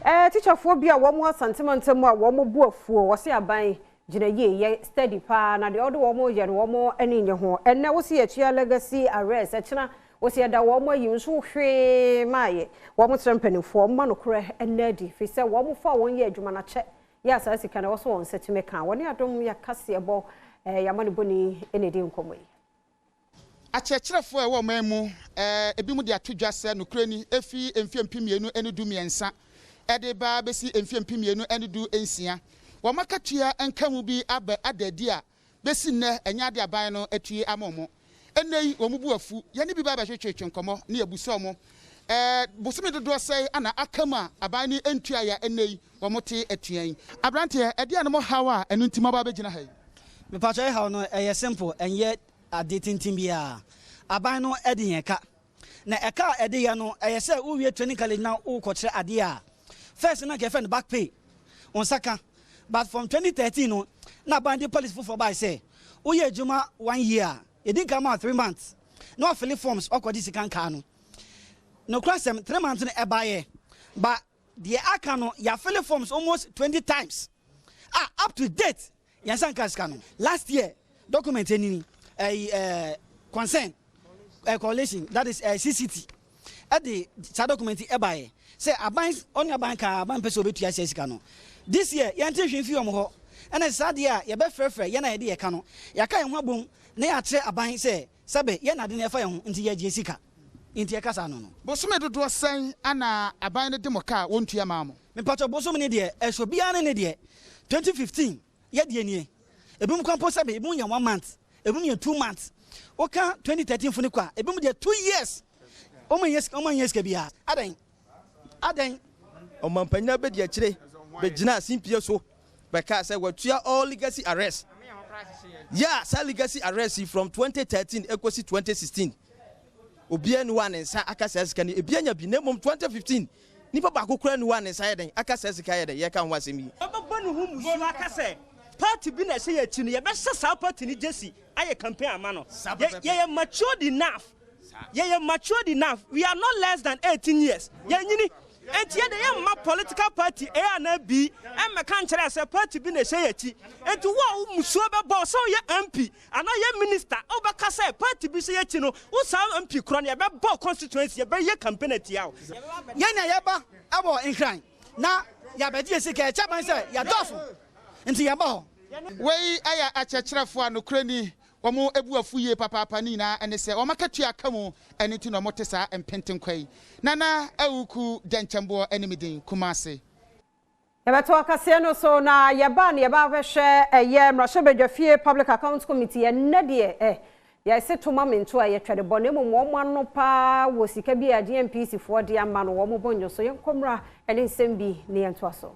Teacher phobia womu Asante ntemu a womu bu afuo wose aban gina ye steady pa na de odo womu ye womu eni nye ho enne wose ye legacy arrears echina wose da womu yimso hwe maye womu trempenifo ma no kore enne di fi se womu fa won ye adwuma na che ya asase kana wose won setime kan woni adom ya kase ebo yamane boni ene di nkomo yi achechirefo ewo mamu ebi mu de atodwa se no kure ni efi emfiempimienu ene du miensa ede ba besi emfiempimienu ene du ensia wo makatua enkamu bi aba adadi a besi nne enya de aban no atue amomo enei wo mu bu afu ye ne bi ba hwehwehwe nkomo ne abuso mo bosome dodo sei ana akama aban ni entua ya enei wo mote atuan abrante ede an mo hawa enu ntima ba begina hai me pa chai haw no simple enye adetintim bia aban no ede yeka na eka ede ya no se uwie training college na u kochire ade a first na ke friend back pay on saka but from 2013 no na bandi police for by say uye adwuma 1 year e din come out 3 months no fill forms okodi sikan ka no cross 3 months no ebaye but the aka no ya fill forms almost 20 times up to date yansan kaska no last year document any consent coalition that is CCT at the document ebaye say aban on your bank aban person obetua sika no this year yante hwenfi om ho ena sade a ye be frefre ye na ye de ye ka no ya ka ye ho abom na ya kire aban say sabe ye na de na fa ye ho nti ye je sika nti ye kasa no no bosome dodo sen ana aban ne de moka wontua maamo me pato bosome ne de ehso bia ne de 2015 ye de nie ebum kwampo sabe ebum nya 1 month ebum nya 2 months oka 2013 funi kwa ebum de 2 years oman yes ke bia adan omampanya be de akire be gina simpie so be ka say watua all legacy arrests yeah say legacy arrests from 2013 ekosi 2016 obia ni one nsa aka say sika ni ebia nya bi na mom 2015 nipa ba kokora ni one nsa yeden aka say sika yeden ye kan ho asemi baba no hu musu aka say party bi na say ya chi no ye be sesa party ni jesi aye campaign ama no ye matured enough matured enough we are not less than 18 years ye nyini enti ye de ma political party e na bi e me kan kire say party bi na say ya chi enti wo musuo be bo so ye MP ana ye minister o be ka say party bi say ya chi no wo sa MP kro na ye be bo constituency ye be ye campaign atia wo ye na ye ba abo nkran na ya be die sika e chaban say ya dofo enti ya ba wei aya achechirefo anokure ni omo ebu afuye papa ni na ene se omakatua kamu ene ti no motesa empenten kwai nana awuku denchembo enemidin kumase yabato akase no so na yeba na yeba hwehwe eye mrashobedwafie public account committee enade ya se toma mento aye twede bone mo ano pa wo sika bi a DMPC fo de ama no wo mo bonyo so yenkomra ene nsem bi ne yento aso